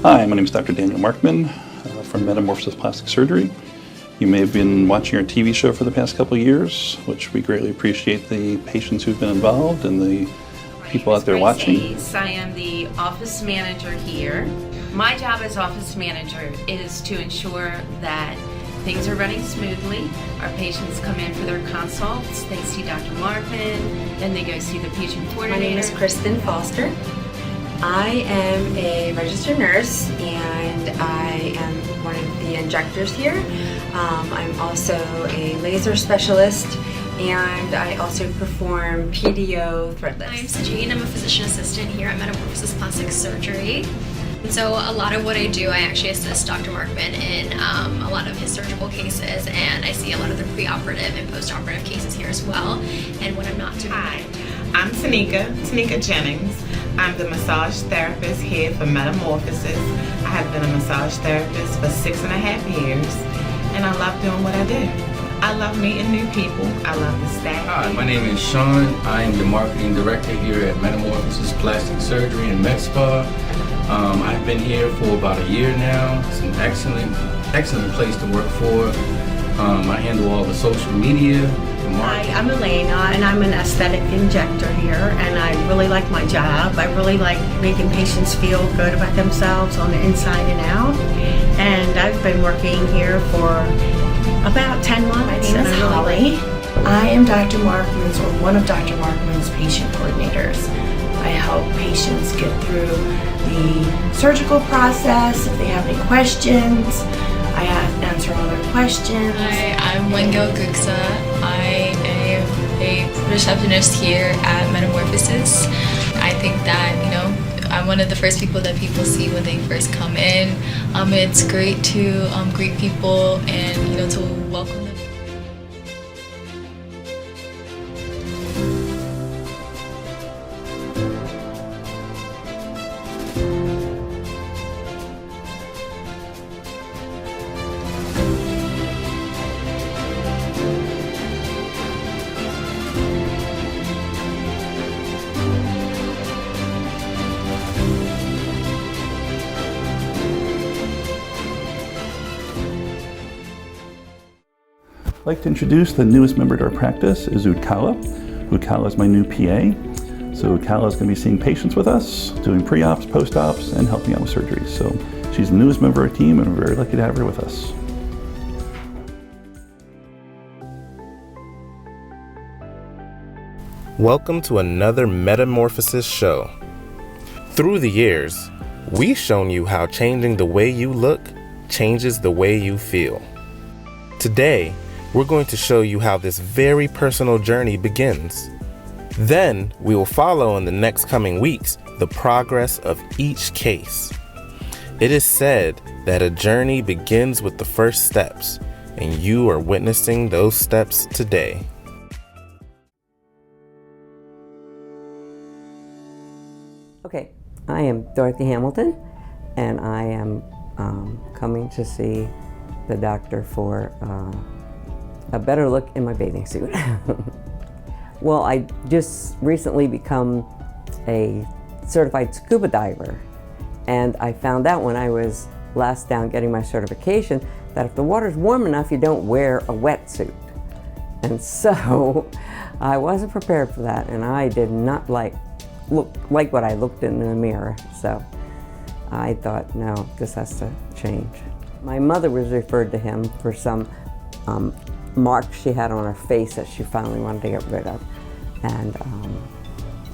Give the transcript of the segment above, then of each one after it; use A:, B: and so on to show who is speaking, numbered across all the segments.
A: Hi, my name is Dr. Daniel Markmann from Metamorphosis Plastic Surgery. You may have been watching our TV show for the past couple of years, which we greatly appreciate the patients who've been involved and the people out there watching.
B: I am the office manager here. My job as office manager is to ensure that things are running smoothly. Our patients come in for their consults, they see Dr. Markmann, then they go see the patient coordinator.
C: My name is Kristen Foster. I am a registered nurse and I am one of the injectors here. I'm also a laser specialist and I also perform PDO threadless.
D: I'm Sajid. I'm a physician assistant here at Metamorphosis Plastic Surgery. And so a lot of what I do, I actually assist Dr. Markmann in a lot of his surgical cases, and I see a lot of the preoperative and postoperative cases here as well. And when I'm not doing
E: Hi, I'm Tanika Jennings. I'm the massage therapist here for Metamorphosis. I have been a massage therapist for 6.5 years, and I love doing what I do. I love meeting new people. I love the staff.
F: Hi, my name is Sean. I am the marketing director here at Metamorphosis Plastic Surgery in Medspa. I've been here for about a year now. It's an excellent place to work for. I handle all the social media.
G: Hi, I'm Elena and I'm an aesthetic injector here and I really like my job. I really like making patients feel good about themselves on the inside and out. And I've been working here for about 10 months.
H: My name is Holly. I am Dr. Markmann's or one of Dr. Markmann's patient coordinators. I help patients get through the surgical process. If they have any questions, I answer all their questions.
I: Hi, I'm Wengel Guksa. I am a receptionist here at Metamorphosis. I think that, I'm one of the first people that people see when they first come in. It's great to greet people and, to welcome them.
A: I'd like to introduce the newest member to our practice, is Udkala. Udkala is my new PA. So Udkala is going to be seeing patients with us, doing pre-ops, post-ops, and helping out with surgeries. So she's the newest member of our team, and we're very lucky to have her with us.
J: Welcome to another Metamorphosis show. Through the years, we've shown you how changing the way you look changes the way you feel. Today, we're going to show you how this very personal journey begins. Then, we will follow in the next coming weeks the progress of each case. It is said that a journey begins with the first steps, and you are witnessing those steps today.
K: Okay, I am Dorothy Hamilton, and I am coming to see the doctor for a better look in my bathing suit. Well, I just recently become a certified scuba diver, and I found out when I was last down getting my certification that if the water's warm enough, you don't wear a wetsuit. And so I wasn't prepared for that, and I did not look like what I looked in the mirror. So I thought, no, this has to change. My mother was referred to him for some marks she had on her face that she finally wanted to get rid of. And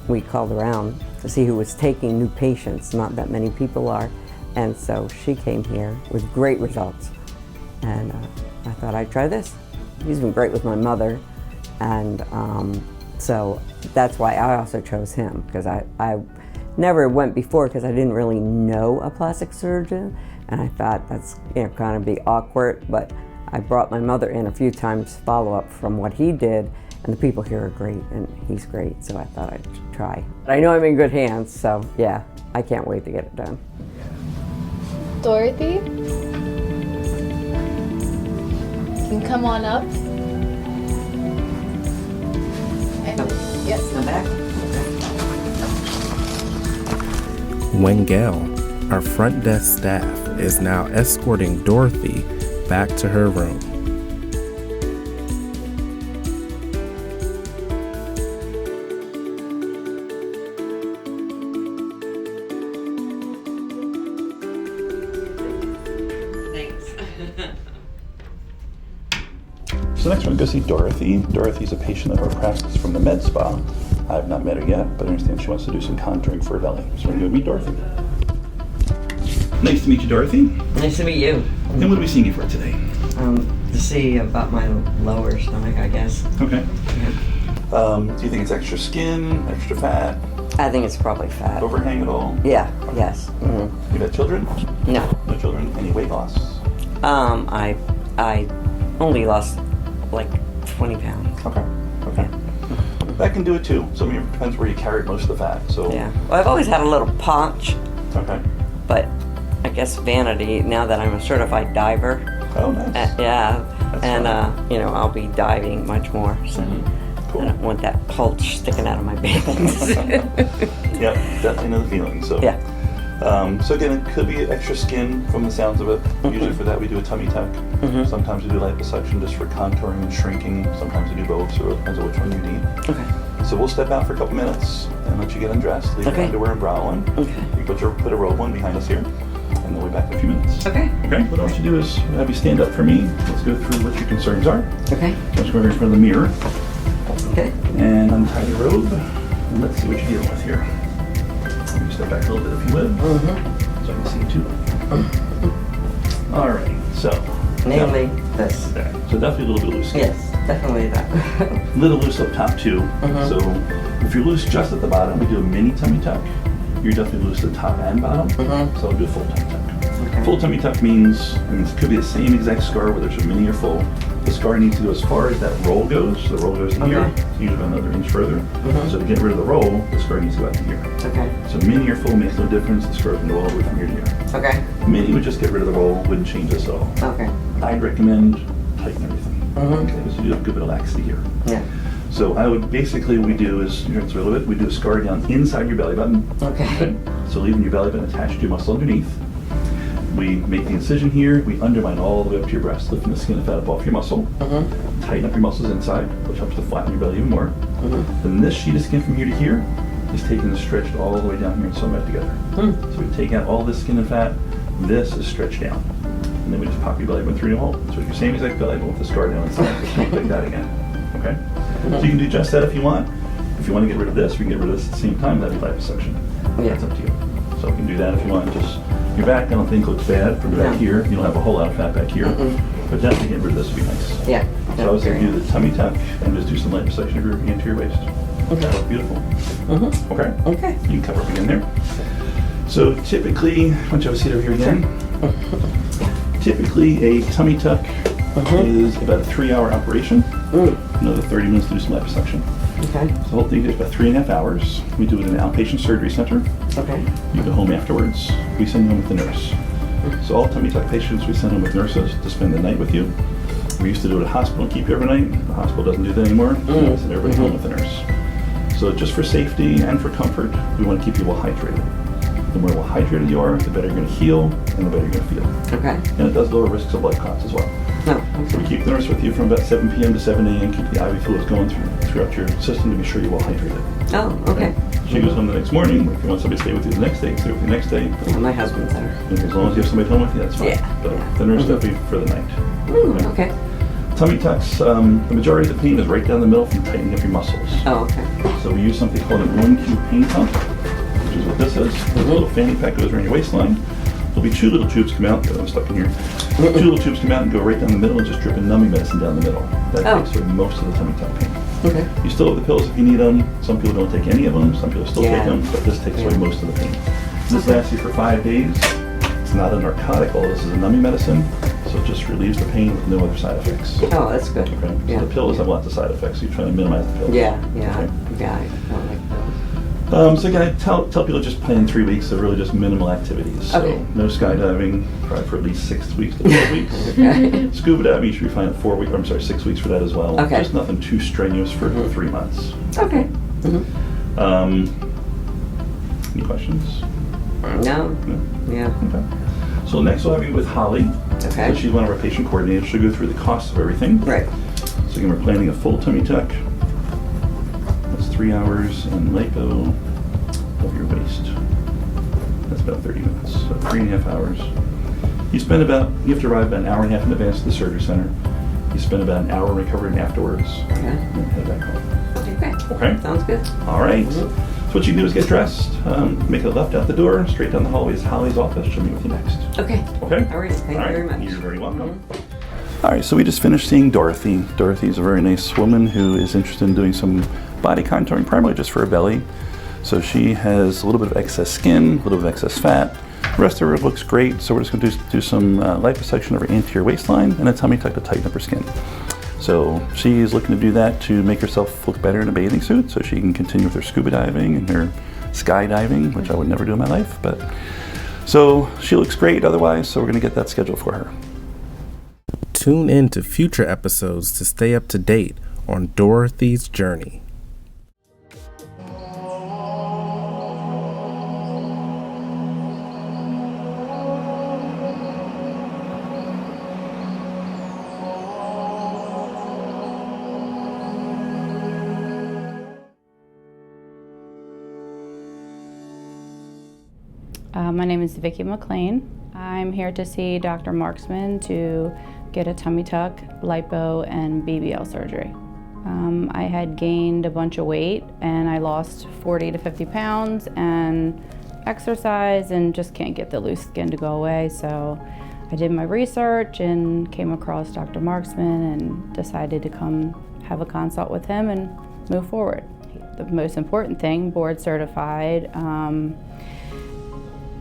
K: we called around to see who was taking new patients. Not that many people are. And so she came here with great results. And I thought I'd try this. He's been great with my mother. And so that's why I also chose him, because I never went before because I didn't really know a plastic surgeon. And I thought that's kind of be awkward, but I brought my mother in a few times follow-up from what he did, and the people here are great, and he's great, so I thought I'd try. But I know I'm in good hands, so yeah, I can't wait to get it done.
I: Dorothy, can you come on up? And,
K: Yes, come back.
J: Wengel, our front desk staff is now escorting Dorothy back to her room.
A: So next we're going to go see Dorothy. Dorothy's a patient of our practice from the Medspa. I've not met her yet, but I understand she wants to do some contouring for her belly. So we're going to meet Dorothy. Nice to meet you, Dorothy.
K: Nice to meet you.
A: And what are we seeing you for today?
K: To see about my lower stomach, I guess.
A: Okay. Do you think it's extra skin, extra fat?
K: I think it's probably fat.
A: Overhang at all?
K: Yeah, yes. Mm-hmm.
A: You've had children?
K: No.
A: No children? Any weight loss?
K: I only lost like 20 pounds.
A: Okay. That can do it too. So it depends where you carried most of the fat. So
K: yeah. Well, I've always had a little paunch.
A: Okay.
K: But I guess vanity, now that I'm a certified diver.
A: Oh, nice.
K: Yeah.
A: That's
K: and,
A: fun.
K: I'll be diving much more. So
A: Cool.
K: I don't want that pulch sticking out of my bangs.
A: Yep, definitely know the feeling. So
K: Yeah.
A: So again, it could be extra skin from the sounds of it. Usually for that we do a tummy tuck. Sometimes we do liposuction just for contouring and shrinking. Sometimes we do both, so it depends on which one you need.
K: Okay.
A: So we'll step out for a couple minutes and let you get undressed. Leave your underwear and bra on.
K: Okay.
A: You put a robe on behind us here, and then we'll be back in a few minutes.
K: Okay.
A: Okay. What I want you to do is have you stand up for me. Let's go through what your concerns are.
K: Okay.
A: Let's go over in front of the mirror.
K: Okay.
A: And untie your robe. And let's see what you're dealing with here. Let me step back a little bit if you would. So I can see you too. Alright, so.
K: Namely this.
A: There. So definitely a little bit loose.
K: Yes, definitely that.
A: A little loose up top too. So if you're loose just at the bottom, we do a mini tummy tuck. You're definitely loose at the top and bottom. So we'll do a full tummy tuck.
K: Okay.
A: Full tummy tuck means, it could be the same exact scar whether it's a mini or full. The scar needs to go as far as that roll goes. So the roll goes to here, usually about another inch further. So to get rid of the roll, the scar needs to go out to here.
K: Okay.
A: So mini or full makes no difference. The scar can go all the way from here to here.
K: Okay.
A: Mini would just get rid of the roll, wouldn't change this at all.
K: Okay.
A: I'd recommend tighten everything. Okay, so you do have a good bit of laxity here.
K: Yeah.
A: So I would basically, what we do is, a little bit, we do a scar down inside your belly button.
K: Okay.
A: So leaving your belly button attached to your muscle underneath. We make the incision here, we undermine all the way up to your breast, lifting the skin and fat up off your muscle. Tighten up your muscles inside, which helps to flatten your belly even more. Then this sheet of skin from here to here is taken and stretched all the way down here and sewn back together. So we take out all this skin and fat, this is stretched down. And then we just pop your belly button through the hole. So it's your same exact belly button with the scar down inside, just like that again. Okay? So you can do just that if you want. If you want to get rid of this, we can get rid of this at the same time, that'd be liposuction. That's up to you. So we can do that if you want. Just your back, I don't think looks bad from back here. You don't have a whole lot of fat back here. But definitely getting rid of this would be nice.
K: Yeah.
A: So I was going to do the tummy tuck and just do some liposuction of your hand to your waist. That looks beautiful. Okay?
K: Okay.
A: You can cover up again there. So typically, why don't you have a seat over here again? Typically, a tummy tuck is about a 3-hour operation. Another 30 minutes to do some liposuction.
K: Okay.
A: So the whole thing takes about 3.5 hours. We do it in an outpatient surgery center.
K: Okay.
A: You go home afterwards. We send you home with the nurse. So all tummy tuck patients, we send home with nurses to spend the night with you. We used to do it at a hospital and keep you overnight. The hospital doesn't do that anymore. We send everybody home with the nurse. So just for safety and for comfort, we want to keep you well hydrated. The more well hydrated you are, the better you're going to heal and the better you're going to feel.
K: Okay.
A: And it does lower risks of blood clots as well.
K: No.
A: So we keep the nurse with you from about 7 p.m. to 7 a.m. Keep the IV fluids going throughout your system to be sure you're well hydrated.
K: Oh, okay.
A: She goes home the next morning. If you want somebody to stay with you the next day, stay with you the next day.
K: Yeah, my husband's there.
A: And as long as you have somebody home with you, that's fine.
K: Yeah.
A: But the nurse definitely for the night.
K: Okay.
A: Tummy tucks, the majority of the pain is right down the middle from tightening up your muscles.
K: Oh, okay.
A: So we use something called an 1Q pain pump, which is what this is. A little fanny pack goes around your waistline. There'll be 2 little tubes come out. I'm stuck in here. 2 little tubes come out and go right down the middle and just drip a numbing medicine down the middle. That takes away most of the tummy tuck pain.
K: Okay.
A: You still have the pills if you need them. Some people don't take any of them. Some people still take them, but this takes away most of the pain. This lasts you for 5 days. It's not a narcotic. All this is a numbing medicine, so it just relieves the pain with no other side effects.
K: Oh, that's good.
A: Okay. So the pills have lots of side effects. So you're trying to minimize the pills.
K: Yeah.
A: Okay.
K: Yeah, I don't like those.
A: So again, I tell people just plan 3 weeks of really just minimal activities. So no skydiving, probably for at least 6 weeks to 12 weeks. Scuba diving, you should be fine at 6 weeks for that as well.
K: Okay.
A: Just nothing too strenuous for 3 months.
K: Okay.
A: Any questions?
K: No.
A: No?
K: Yeah.
A: Okay. So next we'll have you with Holly.
K: Okay.
A: So she's one of our patient coordinators. She'll go through the costs of everything.
K: Right.
A: So again, we're planning a full tummy tuck. That's 3 hours, and lipo of your waist. That's about 30 minutes, so 3.5 hours. You have to arrive about an hour and a half in advance to the surgery center. You spend about an hour recovering afterwards,
K: Okay.
A: and then head back home.
K: Okay.
A: Okay?
K: Sounds good.
A: All right. So what you can do is get dressed, make a left out the door, straight down the hallway is Holly's office. She'll meet with you next.
K: Okay.
A: Okay?
K: All right. Thank you very much.
A: You're very welcome. All right, so we just finished seeing Dorothy. Dorothy is a very nice woman who is interested in doing some body contouring, primarily just for her belly. So she has a little bit of excess skin, a little bit of excess fat. The rest of her looks great, so we're just going to do some liposuction of her anterior waistline and a tummy tuck to tighten up her skin. So she's looking to do that to make herself look better in a bathing suit so she can continue with her scuba diving and her skydiving, which I would never do in my life. But so she looks great otherwise, so we're going to get that scheduled for her.
J: Tune in to future episodes to stay up to date on Dorothy's journey.
L: My name is Vicki McLean. I'm here to see Dr. Markmann to get a tummy tuck, lipo, and BBL surgery. I had gained a bunch of weight and I lost 40 to 50 pounds and exercise and just can't get the loose skin to go away. So I did my research and came across Dr. Markmann and decided to come have a consult with him and move forward. The most important thing, board certified.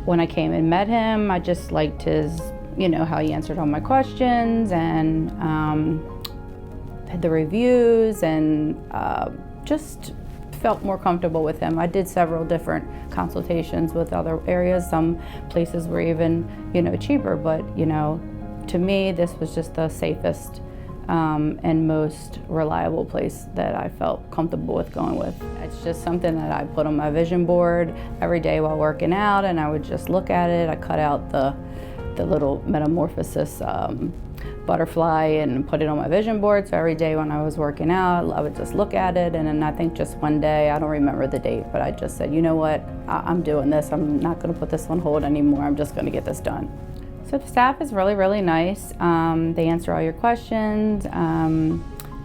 L: When I came and met him, I just liked his, how he answered all my questions and the reviews and just felt more comfortable with him. I did several different consultations with other areas. Some places were even, cheaper, but, to me, this was just the safest and most reliable place that I felt comfortable with going with. It's just something that I put on my vision board every day while working out, and I would just look at it. I cut out the little Metamorphosis butterfly and put it on my vision board, so every day when I was working out, I would just look at it, and then I think just one day, I don't remember the date, but I just said, you know what, I'm doing this. I'm not gonna put this on hold anymore. I'm just gonna get this done. So the staff is really, really nice. They answer all your questions.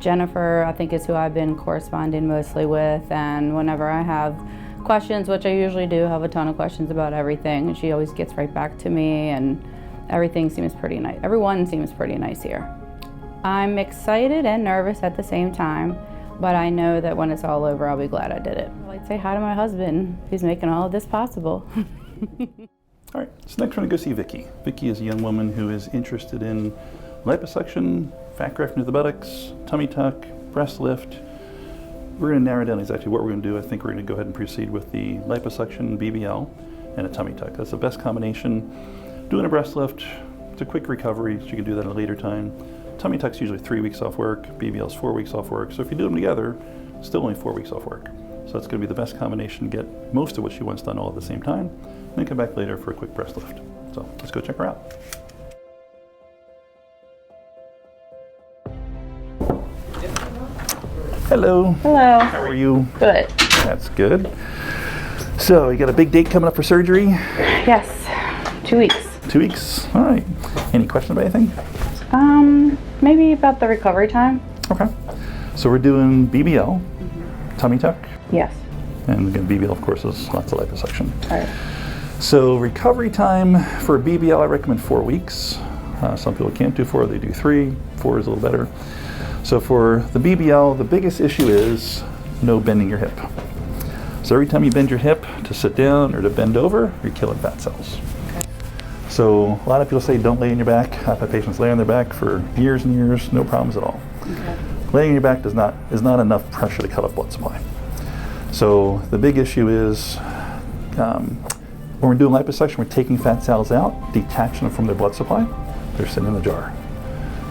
L: Jennifer, I think, is who I've been corresponding mostly with, and whenever I have questions, which I usually do have a ton of questions about everything, and she always gets right back to me, and everything seems pretty nice. Everyone seems pretty nice here. I'm excited and nervous at the same time, but I know that when it's all over, I'll be glad I did it. I'd like to say hi to my husband, who's making all of this possible.
A: All right, so next we're going to go see Vicki. Vicki is a young woman who is interested in liposuction, fat grafting to the buttocks, tummy tuck, breast lift. We're going to narrow down exactly what we're going to do. I think we're going to go ahead and proceed with the liposuction, BBL, and a tummy tuck. That's the best combination. Doing a breast lift, it's a quick recovery, so you can do that at a later time. Tummy tuck's usually 3 weeks off work, BBL's 4 weeks off work. So if you do them together, still only 4 weeks off work. So that's going to be the best combination to get most of what she wants done all at the same time. Then come back later for a quick breast lift. So let's go check her out. Hello.
L: Hello.
A: How are you?
L: Good.
A: That's good. So you got a big date coming up for surgery?
L: Yes, 2 weeks.
A: 2 weeks? All right. Any questions about anything?
L: Maybe about the recovery time.
A: Okay. So we're doing BBL, tummy tuck,
L: Yes.
A: and again, BBL, of course, is lots of liposuction.
L: All right.
A: So recovery time for BBL, I recommend 4 weeks. Some people can't do 4, they do 3. 4 is a little better. So for the BBL, the biggest issue is no bending your hip. So every time you bend your hip to sit down or to bend over, you're killing fat cells.
L: Okay.
A: So a lot of people say don't lay on your back. I've had patients lay on their back for years and years, no problems at all.
L: Okay.
A: Laying on your back is not enough pressure to cut off blood supply. So the big issue is when we're doing liposuction, we're taking fat cells out, detaching them from their blood supply. They're sitting in the jar.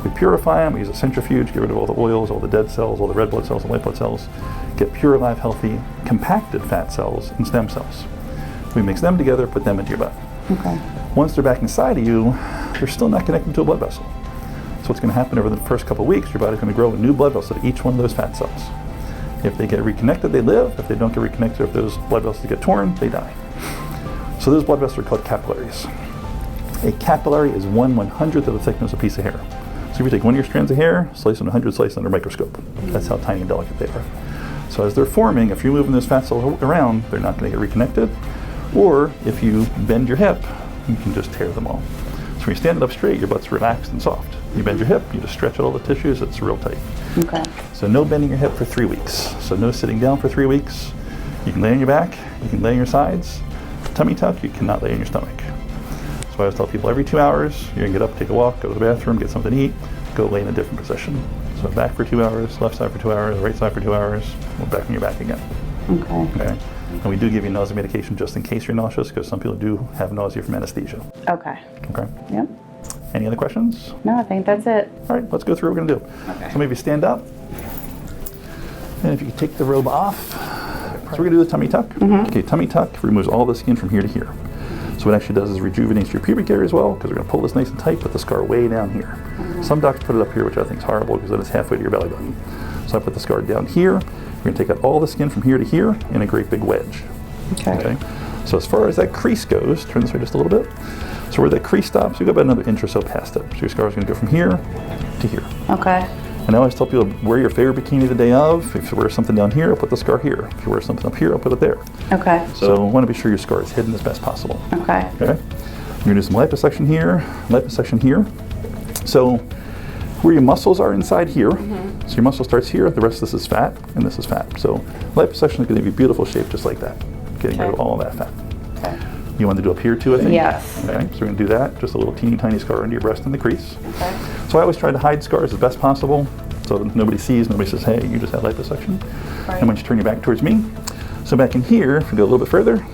A: We purify them, we use a centrifuge, get rid of all the oils, all the dead cells, all the red blood cells and white blood cells, get pure, live, healthy, compacted fat cells and stem cells. We mix them together, put them into your butt.
L: Okay.
A: Once they're back inside of you, they're still not connected to a blood vessel. So what's going to happen over the first couple of weeks, your body's going to grow a new blood vessel to each one of those fat cells. If they get reconnected, they live. If they don't get reconnected, if those blood vessels get torn, they die. So those blood vessels are called capillaries. A capillary is 1/100th of the thickness of a piece of hair. So if you take one of your strands of hair, slice it 100 slices under a microscope. That's how tiny and delicate they are. So as they're forming, if you're moving those fat cells around, they're not going to get reconnected. Or if you bend your hip, you can just tear them all. So when you're standing up straight, your butt's relaxed and soft. You bend your hip, you just stretch out all the tissues, it's real tight.
L: Okay.
A: So no bending your hip for 3 weeks. So no sitting down for 3 weeks. You can lay on your back, you can lay on your sides. Tummy tuck, you cannot lay on your stomach. So I always tell people every 2 hours, you're gonna get up, take a walk, go to the bathroom, get something to eat, go lay in a different position. So back for 2 hours, left side for 2 hours, right side for 2 hours, back on your back again. Okay. And we do give you nausea medication just in case you're nauseous, because some people do have nausea from anesthesia.
L: Okay.
A: Okay.
L: Yep.
A: Any other questions?
L: No, I think that's it.
A: All right, let's go through what we're gonna do.
L: Okay.
A: So maybe stand up. And if you could take the robe off. So we're gonna do the tummy tuck. Okay, tummy tuck removes all the skin from here to here. So what it actually does is rejuvenates your pubic area as well, because we're gonna pull this nice and tight, put the scar way down here. Some doctors put it up here, which I think is horrible, because then it's halfway to your belly button. So I put the scar down here. We're gonna take out all the skin from here to here in a great big wedge. Okay. So as far as that crease goes, turn this way just a little bit. So where that crease stops, you go about another inch or so past it. So your scar is going to go from here to here.
L: Okay.
A: And I always tell people, wear your favorite bikini the day of. If you wear something down here, I'll put the scar here. If you wear something up here, I'll put it there.
L: Okay.
A: So I want to be sure your scar is hidden as best possible.
L: Okay.
A: Okay. We're going to do some liposuction here, liposuction here. So where your muscles are inside here, so your muscle starts here, the rest of this is fat, and this is fat. So liposuction is going to give you beautiful shape just like that, getting rid of all of that fat.
L: Okay.
A: You want to do up here too, I think?
L: Yes.
A: Okay, so we're going to do that. Just a little teeny tiny scar under your breast in the crease.
L: Okay.
A: So I always try to hide scars as best possible so that nobody sees, nobody says, hey, you just had liposuction.
L: Right.
A: And once you turn your back towards me. So back in here, if we go a little bit further.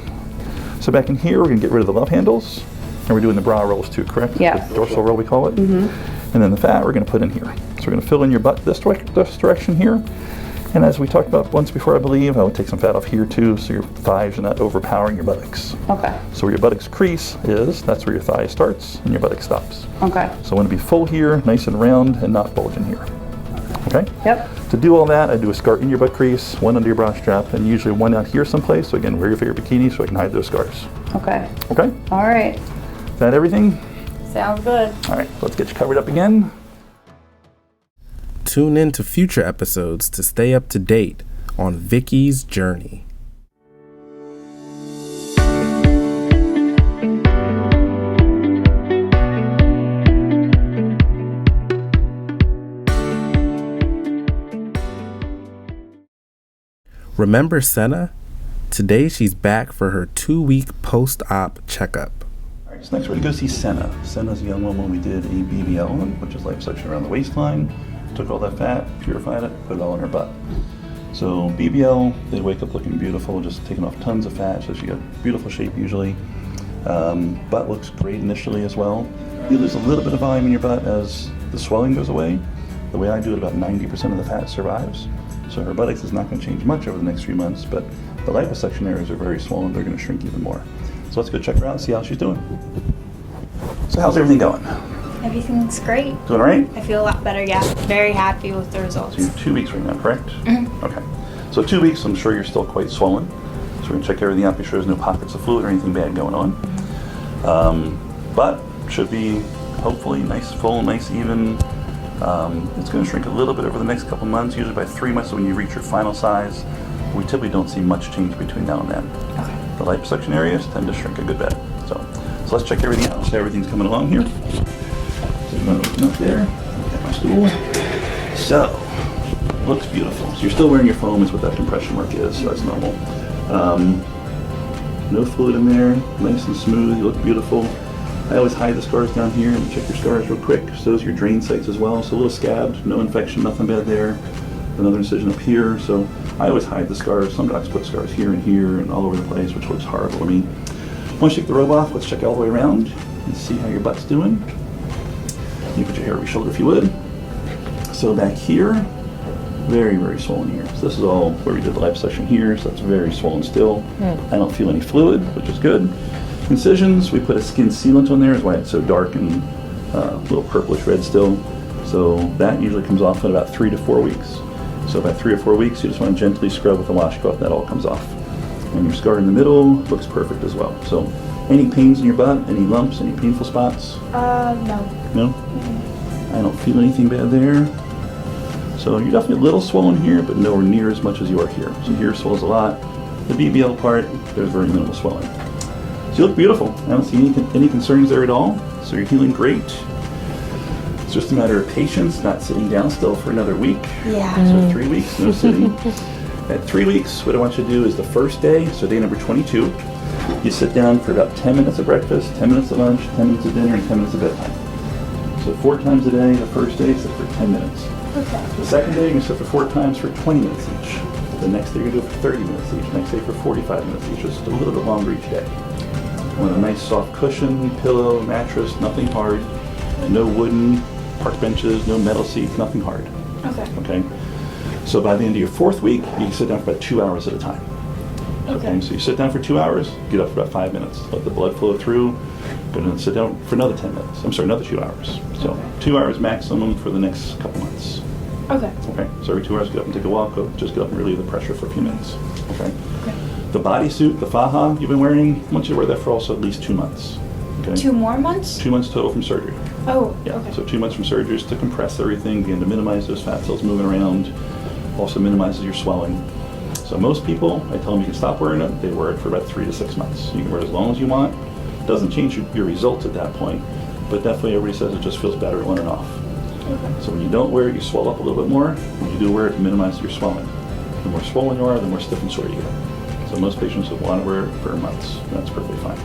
A: So back in here, we're going to get rid of the love handles. And we're doing the bra rolls too, correct?
L: Yes.
A: The dorsal roll, we call it. And then the fat we're going to put in here. So we're going to fill in your butt this direction here. And as we talked about once before, I believe, I would take some fat off here too, so your thighs are not overpowering your buttocks.
L: Okay.
A: So where your buttocks crease is, that's where your thigh starts and your buttock stops.
L: Okay.
A: So I want to be full here, nice and round, and not bulging here. Okay?
L: Yep.
A: To do all that, I do a scar in your butt crease, one under your bra strap, and usually one out here someplace. So again, wear your favorite bikini so I can hide those scars.
L: Okay.
A: Okay?
L: All right.
A: Is that everything?
L: Sounds good.
A: All right, let's get you covered up again.
J: Tune in to future episodes to stay up to date on Vicky's journey. Remember Senna? Today she's back for her 2-week post-op checkup.
A: All right, so next we're going to go see Senna. Senna's a young woman we did a BBL on, which is liposuction around the waistline. Took all that fat, purified it, put it all in her butt. So BBL, they wake up looking beautiful, just taking off tons of fat, so she got beautiful shape usually. Butt looks great initially as well. You lose a little bit of volume in your butt as the swelling goes away. The way I do it, about 90% of the fat survives. So her buttocks is not going to change much over the next few months, but the liposuction areas are very swollen, they're going to shrink even more. So let's go check her out and see how she's doing. So how's everything going?
M: Everything looks great.
A: Doing all right?
M: I feel a lot better, yeah. Very happy with the results.
A: So you're 2 weeks right now, correct? Okay. So 2 weeks, I'm sure you're still quite swollen. So we're going to check everything out, be sure there's no pockets of fluid or anything bad going on. But should be hopefully nice, full, nice, even. It's going to shrink a little bit over the next couple months, usually by 3 months when you reach your final size. We typically don't see much change between now and then. The liposuction areas tend to shrink a good bit. So let's check everything out, see how everything's coming along here. So I'm going to open up there, get my stool. So, looks beautiful. So you're still wearing your foam, is what that compression mark is, so that's normal. No fluid in there, nice and smooth, you look beautiful. I always hide the scars down here and check your scars real quick. So those are your drain sites as well. So a little scabbed, no infection, nothing bad there. Another incision up here. So I always hide the scars. Some docs put scars here and all over the place, which looks horrible to me. Once you take the robe off, let's check all the way around and see how your butt's doing. You put your hair over your shoulder if you would. So back here, Very, very swollen here. So this is all where we did the liposuction here, so that's very swollen still. I don't feel any fluid, which is good. Incisions, we put a skin sealant on there, is why it's so dark and a little purplish red still. So that usually comes off in about 3 to 4 weeks. So about 3 or 4 weeks, you just want to gently scrub with a washcloth, that all comes off. And your scar in the middle looks perfect as well. So any pains in your butt, any lumps, any painful spots?
M: No.
A: No? I don't feel anything bad there. So you're definitely a little swollen here, but nowhere near as much as you are here. So here swells a lot. The BBL part, there's very minimal swelling. So you look beautiful. I don't see any concerns there at all. So you're healing great. It's just a matter of patience, not sitting down still for another week.
M: Yeah.
A: So 3 weeks, no sitting. At 3 weeks, what I want you to do is the first day, so day number 22, you sit down for about 10 minutes at breakfast, 10 minutes at lunch, 10 minutes at dinner, and 10 minutes at bedtime. So 4 times a day, the first day, sit for 10 minutes.
M: Okay.
A: The second day, you're going to sit for 4 times for 20 minutes each. The next day, you're going to do it for 30 minutes each. Next day for 45 minutes each, just a little bit longer each day. On a nice soft cushion, pillow, mattress, nothing hard. No wooden park benches, no metal seats, nothing hard.
M: Okay.
A: Okay? So by the end of your 4th week, you can sit down for about 2 hours at a time.
M: Okay.
A: So you sit down for 2 hours, get up for about 5 minutes, let the blood flow through, go down and sit down for another 10 minutes. I'm sorry, another 2 hours. So 2 hours maximum for the next couple months.
M: Okay.
A: Okay, so every 2 hours, get up and take a walk, just get up and relieve the pressure for a few minutes. Okay. The bodysuit, the faja you've been wearing, I want you to wear that for also at least 2 months. Okay.
M: 2 more months?
A: 2 months total from surgery.
M: Oh,
A: Yeah,
M: okay.
A: so 2 months from surgery is to compress everything, begin to minimize those fat cells moving around, also minimizes your swelling. So most people, I tell them you can stop wearing it, they wear it for about 3 to 6 months. You can wear it as long as you want. Doesn't change your results at that point, but definitely everybody says it just feels better on and off.
M: Okay.
A: So when you don't wear it, you swell up a little bit more. When you do wear it, it minimizes your swelling. The more swollen you are, the more stiff and sore you get. So most patients will want to wear it for months. That's perfectly fine.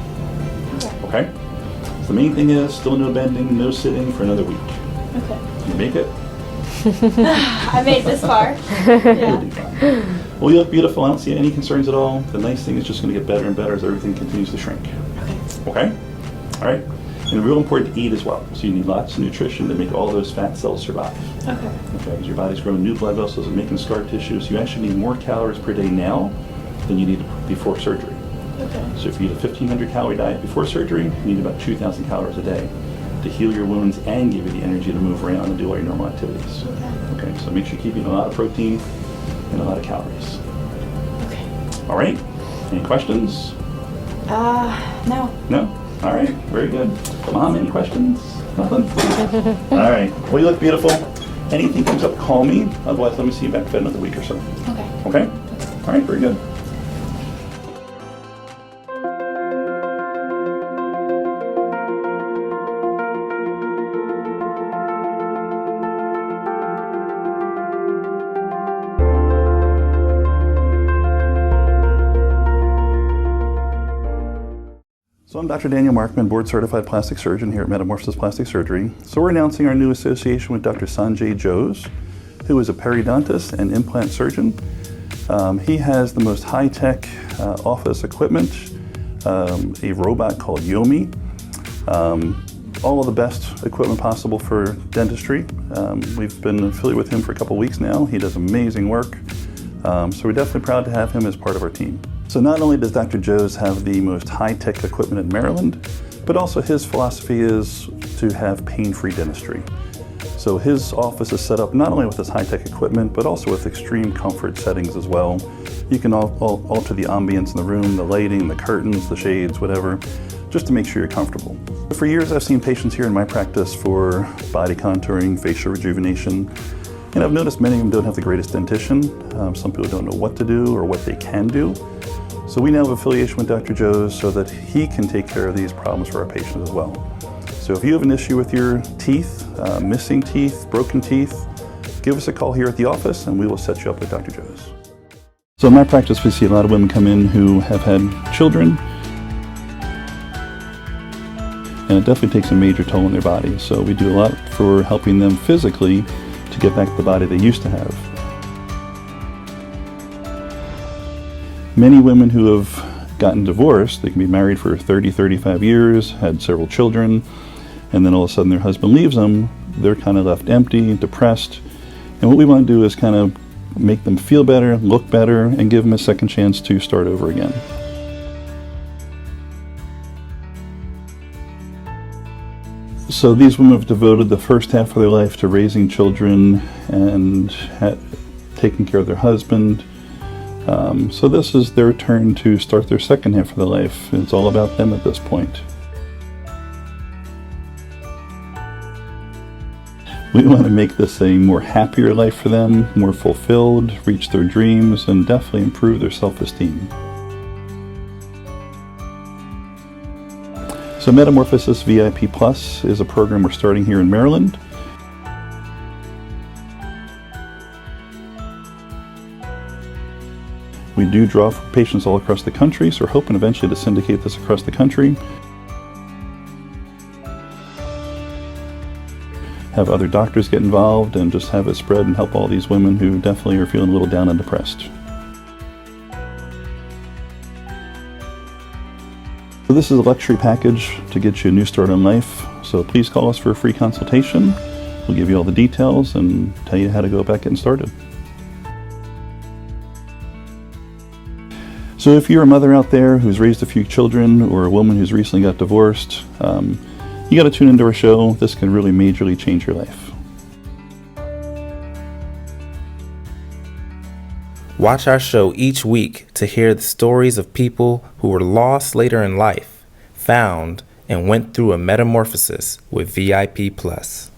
A: Okay? So the main thing is still no bending, no sitting for another week.
M: Okay.
A: Can you make it?
M: I made this far.
A: You'll do fine. Well, you look beautiful. I don't see any concerns at all. The nice thing is just going to get better and better as everything continues to shrink. Okay? All right? And real important to eat as well. So you need lots of nutrition to make all those fat cells survive.
M: Okay.
A: Okay, as your body's growing new blood vessels and making scar tissue, so you actually need more calories per day now than you need before surgery.
M: Okay.
A: So if you eat a 1,500 calorie diet before surgery, you need about 2,000 calories a day to heal your wounds and give you the energy to move around and do all your normal activities. Okay, so make sure you're keeping a lot of protein and a lot of calories.
M: Okay.
A: All right, any questions?
M: No.
A: No? All right, very good. Mom, any questions? Nothing? All right, well, you look beautiful. Anything comes up, call me. Otherwise, let me see you back in another week or so.
M: Okay.
A: Okay? All right, very good. So I'm Dr. Daniel Markmann, board-certified plastic surgeon here at Metamorphosis Plastic Surgery. So we're announcing our new association with Dr. Sanjay Jose, who is a periodontist and implant surgeon. He has the most high-tech office equipment, a robot called Yomi, all of the best equipment possible for dentistry. We've been affiliated with him for a couple weeks now. He does amazing work. So we're definitely proud to have him as part of our team. So not only does Dr. Jose have the most high-tech equipment in Maryland, but also his philosophy is to have pain-free dentistry. So his office is set up not only with this high-tech equipment, but also with extreme comfort settings as well. You can alter the ambience in the room, the lighting, the curtains, the shades, whatever, just to make sure you're comfortable. For years, I've seen patients here in my practice for body contouring, facial rejuvenation, and I've noticed many of them don't have the greatest dentition. Some people don't know what to do or what they can do. So we now have affiliation with Dr. Jose so that he can take care of these problems for our patients as well. So if you have an issue with your teeth, missing teeth, broken teeth, give us a call here at the office and we will set you up with Dr. Jose. So in my practice, we see a lot of women come in who have had children, and it definitely takes a major toll on their body. So we do a lot for helping them physically to get back to the body they used to have. Many women who have gotten divorced, they can be married for 30, 35 years, had several children, and then all of a sudden their husband leaves them, they're kind of left empty, depressed. And what we want to do is kind of make them feel better, look better, and give them a second chance to start over again. So these women have devoted the first half of their life to raising children and taking care of their husband. So this is their turn to start their second half of their life. It's all about them at this point. We want to make this a more happier life for them, more fulfilled, reach their dreams, and definitely improve their self-esteem. So Metamorphosis VIP Plus is a program we're starting here in Maryland. We do draw for patients all across the country, so we're hoping eventually to syndicate this across the country. Have other doctors get involved and just have it spread and help all these women who definitely are feeling a little down and depressed. So this is a luxury package to get you a new start in life. So please call us for a free consultation. We'll give you all the details and tell you how to go about getting started. So if you're a mother out there who's raised a few children or a woman who's recently got divorced, you got to tune into our show. This can really majorly change your life.
J: Watch our show each week to hear the stories of people who were lost later in life, found, and went through a metamorphosis with VIP Plus.